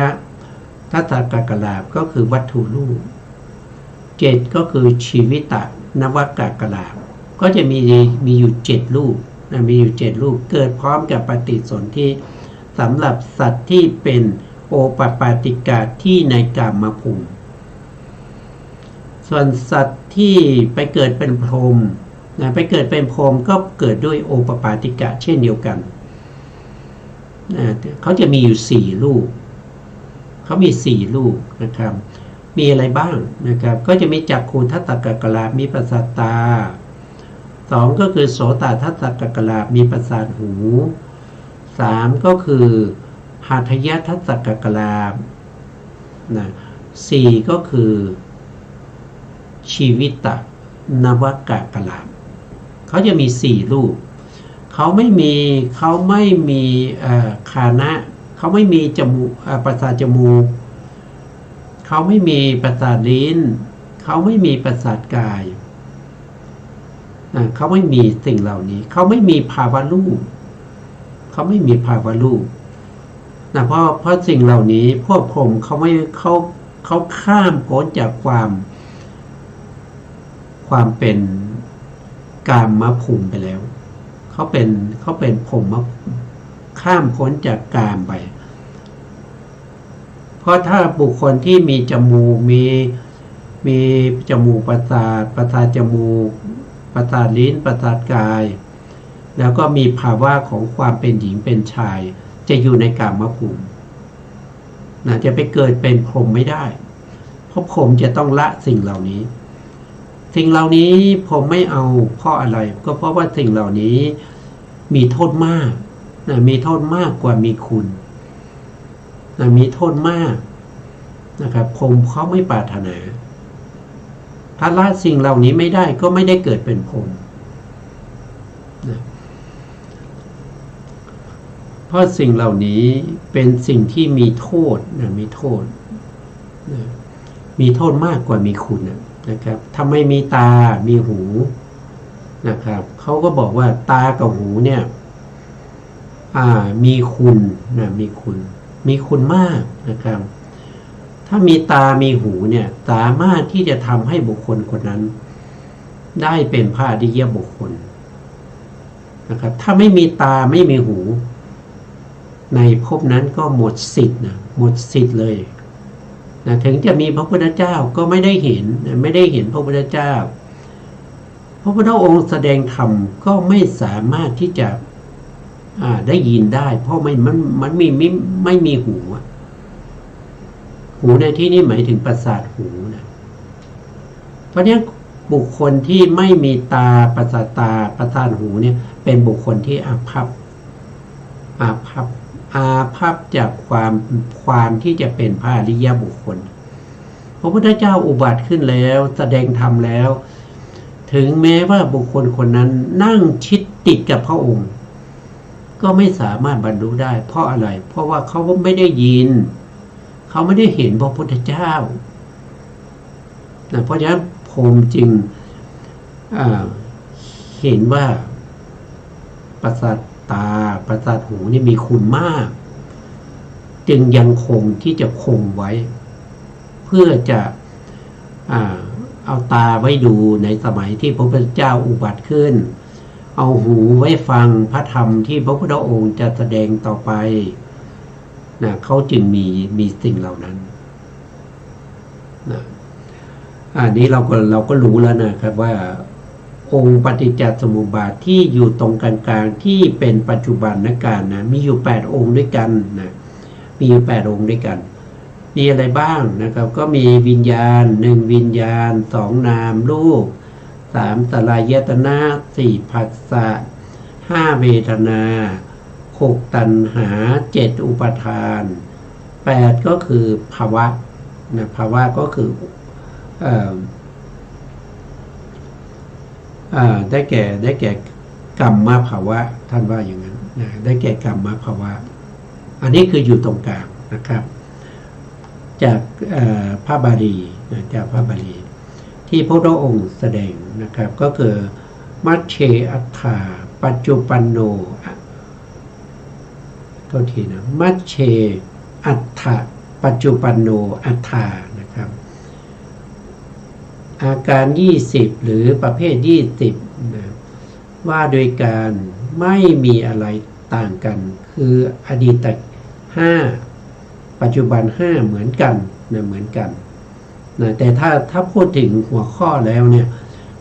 Speaker 1: ะ ทัตตกกลาภก็คือวัตถุรูป7ก็คือชีวิตะนวกกลาภก็จะมีอยู่7รูปนะมีอยู่7รูปเกิดพร้อมกับปฏิสนธิสำหรับสัตว์ที่เป็นโอปปาติกาที่ในกามภูมิส่วนสัตว์ที่ไปเกิดเป็นพรหมนะไปเกิดเป็นพรหมก็เกิดด้วยโอปปาติกะเช่นเดียวกันนะเขาจะมีอยู่4รูปเขามี4รูปนะครับมีอะไรบ้างนะครับก็จะมีจักขุทัตตกกลาภมีประสาทตา2ก็คือโสตทัตตกกลาภมีประสาทหู3ก็คือหาทยทัตตกกลาภนะ4ก็คือชีวิตะนวกกลาภเขาจะมี4รูปเขาไม่มีคานะเขาไม่มีจมูกประสาทจมูกเขาไม่มีประสาทลิ้นเขาไม่มีประสาทกายเขาไม่มีสิ่งเหล่านี้เขาไม่มีภาวะรูปเขาไม่มีภาวะรูปนะเพราะสิ่งเหล่านี้พวกพรหมเขาข้ามพ้นจากความเป็นกามภูมิไปแล้วเขาเป็นพรหมข้ามพ้นจากกามไปเพราะถ้าบุคคลที่มีจมูกมีจมูกประสาทจมูกประสาทลิ้นประสาทกายแล้วก็มีภาวะของความเป็นหญิงเป็นชายจะอยู่ในกามภูมินะจะไปเกิดเป็นพรหมไม่ได้เพราะพรหมจะต้องละสิ่งเหล่านี้ผมไม่เอาเพราะอะไรก็เพราะว่าสิ่งเหล่านี้มีโทษมากนะมีโทษมากกว่ามีคุณนะมีโทษมากนะครับผมเขาไม่ปรารถนาถ้าละสิ่งเหล่านี้ไม่ได้ก็ไม่ได้เกิดเป็นพรหมนะเพราะสิ่งเหล่านี้เป็นสิ่งที่มีโทษนะมีโทษนะมีโทษมากกว่ามีคุณนะครับทำไมมีตามีหูนะครับเขาก็บอกว่าตากับหูเนี่ยมีคุณนะมีคุณมากนะครับถ้ามีตามีหูเนี่ยสามารถที่จะทำให้บุคคลคนนั้นได้เป็นพระอริยบุคคลนะครับถ้าไม่มีตาไม่มีหูในภพนั้นก็หมดสิทธิ์นะหมดสิทธิ์เลยนะถึงจะมีพระพุทธเจ้าก็ไม่ได้เห็นพระพุทธเจ้าพระพุทธองค์แสดงธรรมก็ไม่สามารถที่จะได้ยินได้เพราะมันไม่มีหูในที่นี้หมายถึงประสาทหูนะเพราะนี้บุคคลที่ไม่มีตาประสาทตาประสาทหูเนี่ยเป็นบุคคลที่อาภัพจากความที่จะเป็นพระอริยบุคคลพระพุทธเจ้าอุบัติขึ้นแล้วแสดงธรรมแล้วถึงแม้ว่าบุคคลคนนั้นนั่งชิดติดกับพระองค์ก็ไม่สามารถบรรลุได้เพราะอะไรเพราะว่าเขาไม่ได้ยินเขาไม่ได้เห็นพระพุทธเจ้าเพราะฉะนั้นผมจึงเห็นว่าประสาทตาประสาทหูนี่มีคุณมากจึงยังคงที่จะคงไว้เพื่อจะเอาตาไว้ดูในสมัยที่พระพุทธเจ้าอุบัติขึ้นเอาหูไว้ฟังพระธรรมที่พระพุทธองค์จะแสดงต่อไปนะเขาจึงมีสิ่งเหล่านั้นนะอันนี้เราก็รู้แล้วนะครับว่าองค์ปฏิจจสมุปบาทที่อยู่ตรงกลางๆที่เป็นปัจจุบันการนะมีอยู่8องค์ด้วยกันนะมีอยู่8องค์ด้วยกันมีอะไรบ้างนะครับก็มีวิญญาณ1วิญญาณ2นามรูป3สลายตนะ4ผัสสะ5เวทนา6ตัณหา7อุปาทาน8ก็คือภาวะนะภาวะก็คือได้แก่กรรมภาวะท่านว่าอย่างนั้นนะได้แก่กรรมภาวะอันนี้คืออยู่ตรงกลางนะครับจากพระบาลีจากพระบาลีที่พระพุทธองค์แสดงนะครับก็คือมัชเชอัฏฐาปัจจุปันโนโทษทีนะมัชเชอัฏฐ ปัจจุปันโนอัตถานะครับอาการ20หรือประเภท20นะว่าโดยการไม่มีอะไรต่างกันคืออดีต5ปัจจุบัน5เหมือนกันนะเหมือนกันนะแต่ถ้าพูดถึงหัวข้อแล้วเนี่ย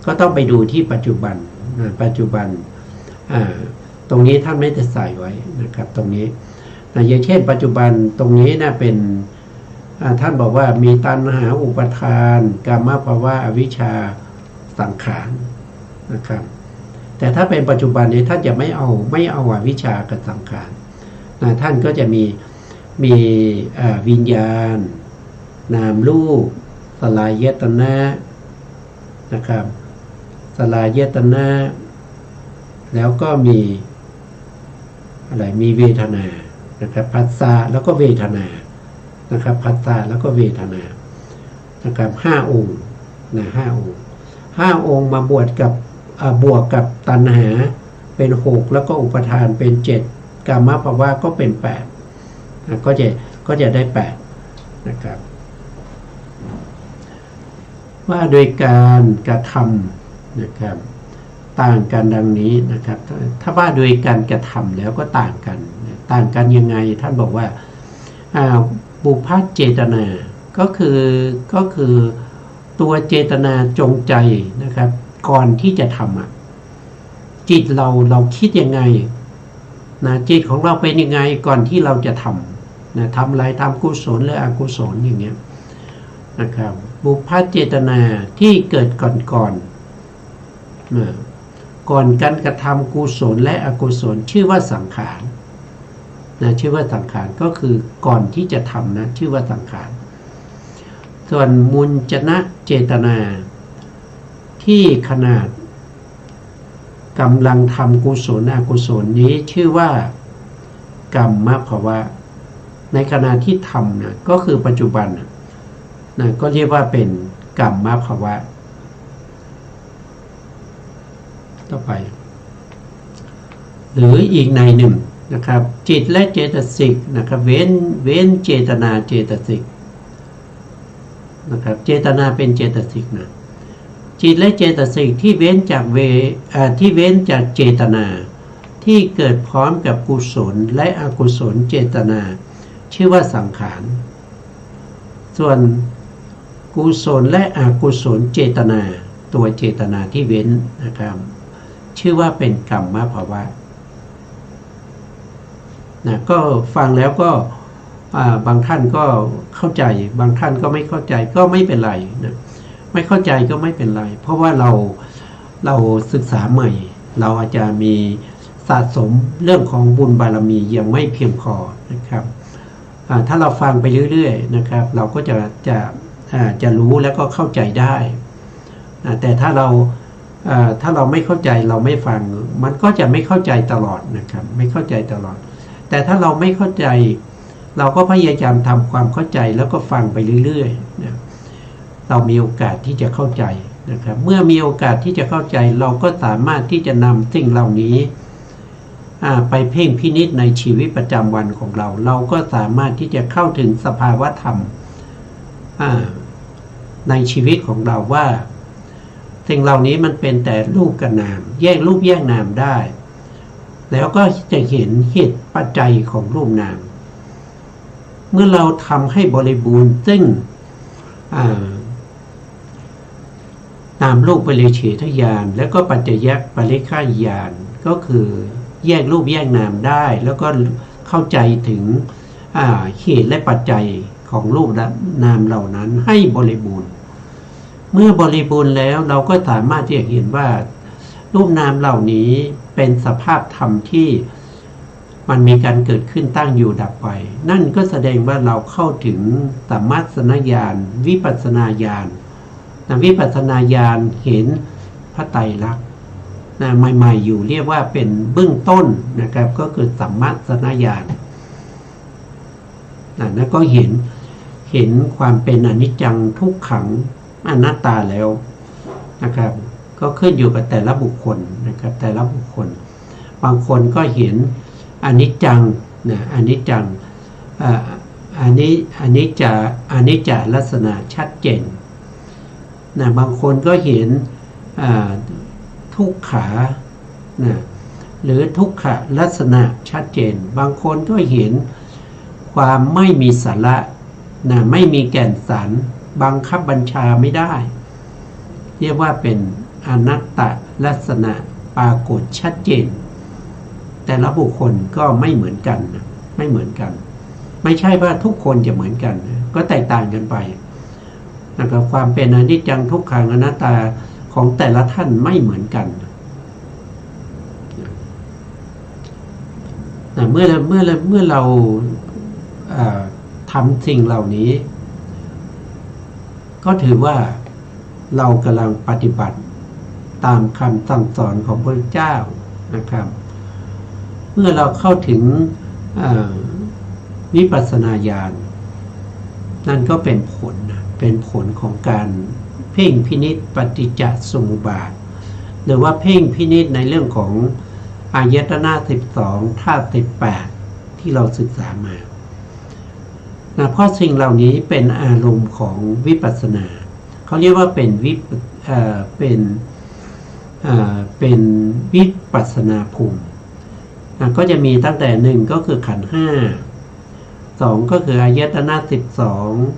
Speaker 1: ก็ต้องไปดูที่ปัจจุบันนะปัจจุบันตรงนี้ท่านไม่ได้ใส่ไว้นะครับตรงนี้นะอย่างเช่นปัจจุบันตรงนี้นะเป็นท่านบอกว่ามีตัณหาอุปทานกามภวะอวิชชาสังขารนะครับแต่ถ้าเป็นปัจจุบันนี้ท่านจะไม่เอาอวิชชากับสังขารนะท่านก็จะมีวิญญาณนามรูปสลายตนะนะครับสลายตนะแล้วก็มีอะไรมีเวทนานะครับผัสสะแล้วก็เวทนานะครับผัสสะแล้วก็เวทนานะครับ5 องค์นะ5 องค์มาบวกกับตัณหาเป็น6แล้วก็อุปทานเป็น7กามภวะก็เป็น8นะก็จะได้8นะครับว่าโดยการกระทำนะครับต่างกันดังนี้นะครับถ้าว่าโดยการกระทำแล้วก็ต่างกันยังไงท่านบอกว่าบุพพเจตนาก็คือตัวเจตนาจงใจนะครับก่อนที่จะทำจิตเราคิดยังไงนะจิตของเราเป็นยังไงก่อนที่เราจะทำนะทำอะไรทำกุศลหรืออกุศลอย่างเงี้ยนะครับบุพพเจตนาที่เกิดก่อนการกระทำกุศลและอกุศลชื่อว่าสังขารนะชื่อว่าสังขารก็คือก่อนที่จะทำนะชื่อว่าสังขารส่วนมุญจนะเจตนาที่ขนาดกำลังทำกุศลอกุศลนี้ชื่อว่ากรรมภวะในขณะที่ทำนะก็คือปัจจุบันนะก็เรียกว่าเป็นกรรมภวะต่อไปหรืออีกในหนึ่งนะครับจิตและเจตสิกนะครับเว้นเจตนาเจตสิกนะครับเจตนาเป็นเจตสิกนะจิตและเจตสิกที่เว้นจากเจตนาที่เกิดพร้อมกับกุศลและอกุศลเจตนาชื่อว่าสังขารส่วนกุศลและอกุศลเจตนาตัวเจตนาที่เว้นนะครับชื่อว่าเป็นกรรมภวะนะก็ฟังแล้วก็บางท่านก็เข้าใจบางท่านก็ไม่เข้าใจก็ไม่เป็นไรนะไม่เข้าใจก็ไม่เป็นไรเพราะว่าเราศึกษาใหม่เราอาจจะมีสะสมเรื่องของบุญบารมียังไม่เพียงพอนะครับถ้าเราฟังไปเรื่อยๆนะครับเราก็จะรู้แล้วก็เข้าใจได้แต่ถ้าเราไม่เข้าใจเราไม่ฟังมันก็จะไม่เข้าใจตลอดนะครับไม่เข้าใจตลอดแต่ถ้าเราไม่เข้าใจเราก็พยายามทำความเข้าใจแล้วก็ฟังไปเรื่อยๆนะเรามีโอกาสที่จะเข้าใจนะครับเมื่อมีโอกาสที่จะเข้าใจเราก็สามารถที่จะนำสิ่งเหล่านี้ไปเพ่งพินิจในชีวิตประจำวันของเราก็สามารถที่จะเข้าถึงสภาวะธรรมในชีวิตของเราว่าสิ่งเหล่านี้มันเป็นแต่รูปกับนามแยกรูปแยกนามได้แล้วก็จะเห็นเหตุปัจจัยของรูปนามเมื่อเราทำให้บริบูรณ์ซึ่งนามรูปปริเฉทญาณแล้วก็ปัจจยปริฆาญาณก็คือแยกรูปแยกนามได้แล้วก็เข้าใจถึงเหตุและปัจจัยของรูปและนามเหล่านั้นให้บริบูรณ์เมื่อบริบูรณ์แล้วเราก็สามารถที่จะเห็นว่ารูปนามเหล่านี้เป็นสภาพธรรมที่มันมีการเกิดขึ้นตั้งอยู่ดับไปนั่นก็แสดงว่าเราเข้าถึงสัมมัสสนญาณวิปัสสนาญาณวิปัสสนาญาณเห็นพระไตรลักษณ์ใหม่ๆอยู่เรียกว่าเป็นเบื้องต้นนะครับก็คือสัมมัสสนญาณแล้วก็เห็นความเป็นอนิจจังทุกขังอนัตตาแล้วนะครับก็ขึ้นอยู่กับแต่ละบุคคลนะครับแต่ละบุคคลบางคนก็เห็นอนิจจังอนิจจัง อันนี้จะลักษณะชัดเจนนะบางคนก็เห็นทุกขานะหรือทุกขลักษณะชัดเจนบางคนก็เห็นความไม่มีสาระนะไม่มีแก่นสารบังคับบัญชาไม่ได้เรียกว่าเป็นอนัตตลักษณะปรากฏชัดเจนแต่ละบุคคลก็ไม่เหมือนกันนะไม่เหมือนกันไม่ใช่ว่าทุกคนจะเหมือนกันนะก็แตกต่างกันไปนะครับความเป็นอนิจจังทุกขังอนัตตาของแต่ละท่านไม่เหมือนกันนะเมื่อเราทำสิ่งเหล่านี้ก็ถือว่าเรากำลังปฏิบัติตามคำสั่งสอนของพระเจ้านะครับเมื่อเราเข้าถึงวิปัสสนาญาณนั่นก็เป็นผลของการเพ่งพินิจปฏิจจสมุปบาทหรือว่าเพ่งพินิจในเรื่องของอายตนะ12ธาตุ18ที่เราศึกษามาเพราะสิ่งเหล่านี้เป็นอารมณ์ของวิปัสสนาเขาเรียกว่าเป็นวิปัสสนาภูมิก็จะมีตั้งแต่1ก็คือขันธ์5 2ก็คืออายตนะ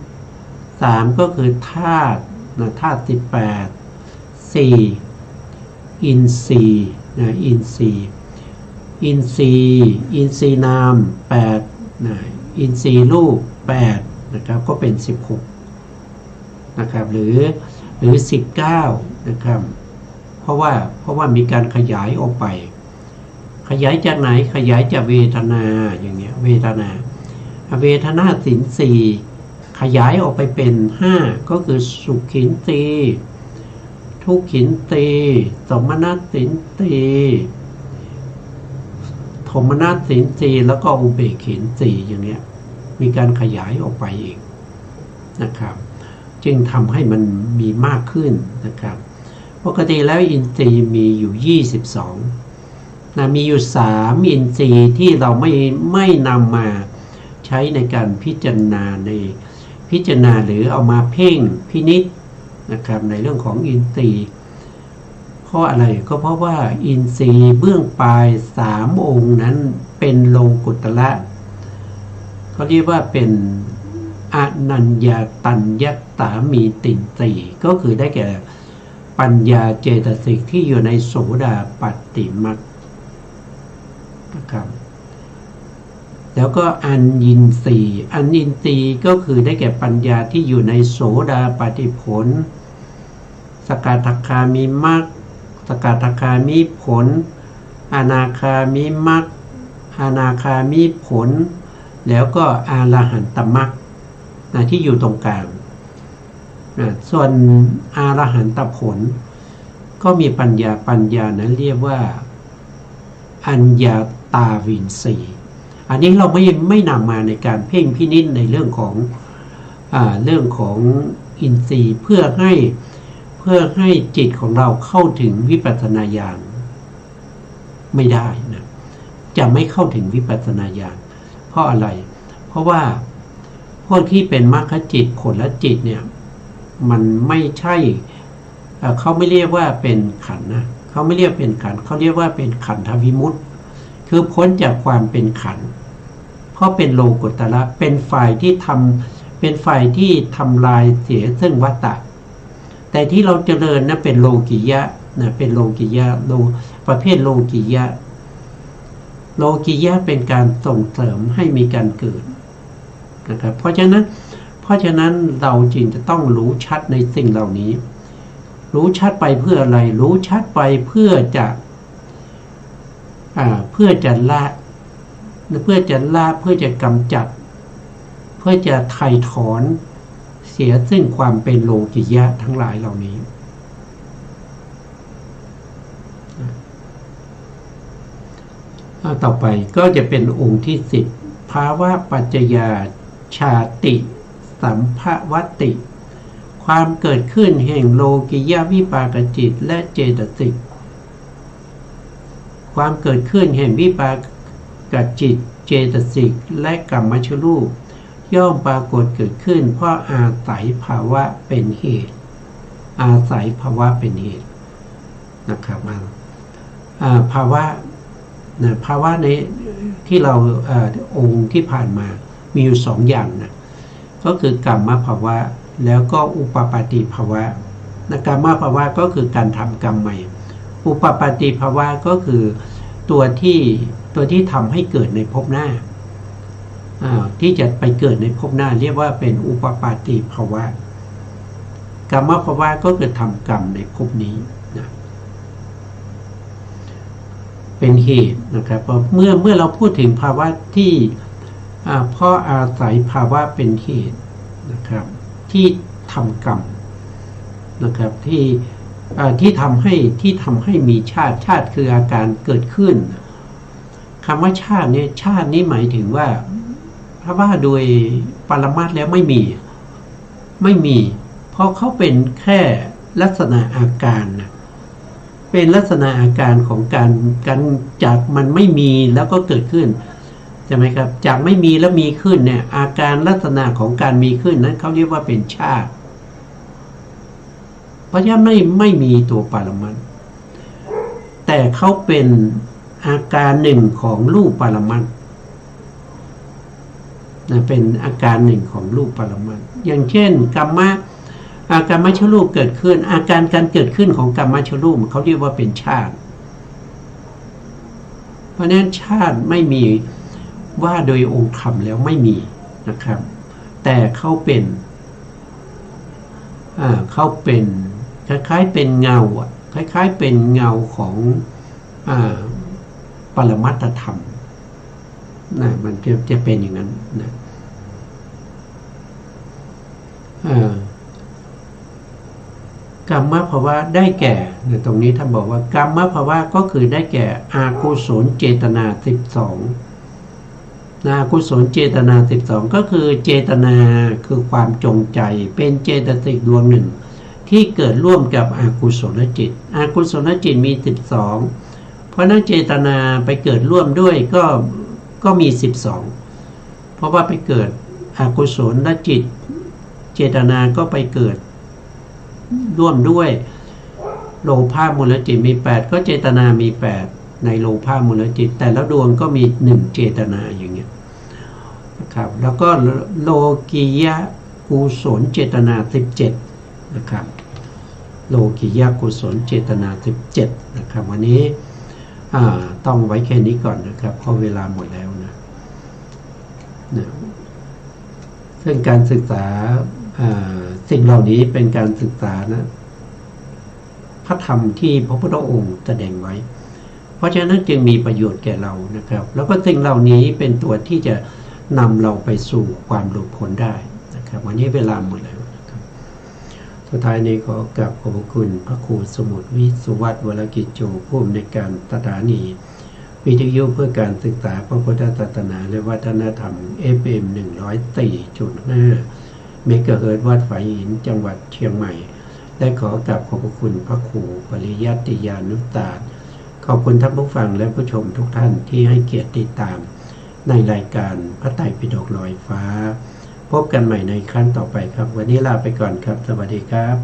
Speaker 1: 12 3ก็คือธาตุ18 4อินทรีย์อินทรีย์นาม8อินทรีย์รูป8นะครับก็เป็น16นะครับหรือ19นะครับเพราะว่ามีการขยายออกไปขยายจากไหนขยายจากเวทนาอย่างเงี้ยเวทนาสิน4ขยายออกไปเป็น5ก็คือสุขินตีทุกขินตีสมนัสสินตีโทมนัสสินตีแล้วก็อุเบกขินตีอย่างเงี้ยมีการขยายออกไปเองนะครับจึงทำให้มันมีมากขึ้นนะครับปกติแล้วอินทรีย์มีอยู่22นะมีอยู่3อินทรีย์ที่เราไม่นำมาใช้ในการพิจารณาหรือเอามาเพ่งพินิจนะครับในเรื่องของอินทรีย์เพราะอะไรก็เพราะว่าอินทรีย์เบื้องปลาย3องค์นั้นเป็นโลกุตระเขาเรียกว่าเป็นอนัญญาตัญญตามีตินตรีก็คือได้แก่ปัญญาเจตสิกที่อยู่ในโสดาปัตติมรรคนะครับแล้วก็อัญญินทรีย์ก็คือได้แก่ปัญญาที่อยู่ในโสดาปัตติผลสกทาคามิมรรคสกทาคามิผลอนาคามิมรรคอนาคามิผลแล้วก็อรหันตมรรคที่อยู่ตรงกลางส่วนอรหันตผลก็มีปัญญานั้นเรียกว่าอัญญาตาวินสีอันนี้เราไม่นำมาในการเพ่งพินิจในเรื่องของอินทรีย์เพื่อให้จิตของเราเข้าถึงวิปัสสนาญาณไม่ได้นะจะไม่เข้าถึงวิปัสสนาญาณเพราะอะไรเพราะว่าพวกที่เป็นมรรคจิตผลจิตเนี่ยมันไม่ใช่เขาไม่เรียกว่าเป็นขันธ์นะเขาไม่เรียกเป็นขันธ์เขาเรียกว่าเป็นขันธวิมุตติคือพ้นจากความเป็นขันธ์เพราะเป็นโลกุตระเป็นฝ่ายที่ทำลายเสียซึ่งวัฏฏะแต่ที่เราเจริญนะเป็นโลกิยะนะเป็นโลกิยะประเภทโลกิยะเป็นการส่งเสริมให้มีการเกิดนะครับเพราะฉะนั้นเราจึงจะต้องรู้ชัดในสิ่งเหล่านี้รู้ชัดไปเพื่ออะไรรู้ชัดไปเพื่อจะละเพื่อจะกำจัดเพื่อจะไถ่ถอนเสียซึ่งความเป็นโลกิยะทั้งหลายเหล่านี้ต่อไปก็จะเป็นองค์ที่10ภาวะปัจจยาชาติสัมภวติความเกิดขึ้นแห่งโลกิยะวิปากจิตและเจตสิกความเกิดขึ้นแห่งวิปากจิตเจตสิกและกรรมชรูป ย่อมปรากฏเกิดขึ้นเพราะอาศัยภาวะเป็นเหตุ อาศัยภาวะเป็นเหตุนะครับภาวะนะภาวะในที่เราองค์ที่ผ่านมามีอยู่สองอย่างนะก็คือกรรมภาวะแล้วก็อุปปาติภาวะนะกรรมภาวะก็คือการทำกรรมใหม่อุปปาติภาวะก็คือตัวที่ทำให้เกิดในภพหน้าที่จะไปเกิดในภพหน้าเรียกว่าเป็นอุปปาติภาวะกรรมภาวะก็คือทำกรรมในภพนี้นะเป็นเหตุนะครับเมื่อเราพูดถึงภาวะที่เพราะอาศัยภาวะเป็นเหตุนะครับที่ทำกรรมนะครับที่ทำให้มีชาติคืออาการเกิดขึ้นคำว่าชาตินี้หมายถึงว่าเพราะว่าโดยปรมัตถ์แล้วไม่มีเพราะเขาเป็นแค่ลักษณะอาการนะเป็นลักษณะอาการของการจากมันไม่มีแล้วก็เกิดขึ้นใช่ไหมครับจากไม่มีแล้วมีขึ้นเนี่ยอาการลักษณะของการมีขึ้นนั้นเขาเรียกว่าเป็นชาติเพราะฉะนั้นไม่มีตัวปรมัตถ์แต่เขาเป็นอาการหนึ่งของรูปปรมัตถ์เป็นอาการหนึ่งของรูปปรมัตถ์อย่างเช่นกรรมชรูปเกิดขึ้นอาการการเกิดขึ้นของกรรมชรูปเขาเรียกว่าเป็นชาติเพราะฉะนั้นชาติไม่มีว่าโดยองค์ธรรมแล้วไม่มีนะครับแต่เขาเป็นคล้ายๆเป็นเงาคล้ายๆเป็นเงาของปรมัตถธรรมนะมันจะเป็นอย่างนั้นนะกรรมภาวะได้แก่ตรงนี้ท่านบอกว่ากรรมภาวะก็คือได้แก่อากุศลเจตนา12อากุศลเจตนา12ก็คือเจตนาคือความจงใจเป็นเจตสิกดวงหนึ่งที่เกิดร่วมกับอกุศลจิตอกุศลจิตมี12เพราะนั้นเจตนาไปเกิดร่วมด้วยก็มี12เพราะว่าไปเกิดอกุศลจิตเจตนาก็ไปเกิดร่วมด้วยโลภะมูลจิตมี8ก็เจตนามี8ในโลภะมูลจิตแต่ละดวงก็มี1เจตนาอย่างเงี้ยนะครับแล้วก็โลกิยะกุศลเจตนา17นะครับโลกิยะกุศลเจตนา17นะครับวันนี้ต้องไว้แค่นี้ก่อนนะครับเพราะเวลาหมดแล้วนะซึ่งการศึกษาสิ่งเหล่านี้เป็นการศึกษานะพระธรรมที่พระพุทธองค์แสดงไว้เพราะฉะนั้นจึงมีประโยชน์แก่เรานะครับแล้วก็สิ่งเหล่านี้เป็นตัวที่จะนำเราไปสู่ความหลุดพ้นได้นะครับวันนี้เวลาหมดแล้วนะครับสุดท้ายนี้ขอกราบขอบคุณพระครูสมุทรวิสุวัฒน์วรกิจโจผู้อำนวยการสถานีวิทยุเพื่อการศึกษาพระพุทธศาสนาและวัฒนธรรม FM 104.5 เมกะเฮิรตซ์วัดฝายหินจังหวัดเชียงใหม่ได้ขอกราบขอบคุณพระครูปริยัติยานุตาขอบคุณท่านผู้ฟังและผู้ชมทุกท่านที่ให้เกียรติติดตามในรายการพระไตรปิฎกลอยฟ้าพบกันใหม่ในครั้งต่อไปครับวันนี้ลาไปก่อนครับสวัสดีครับ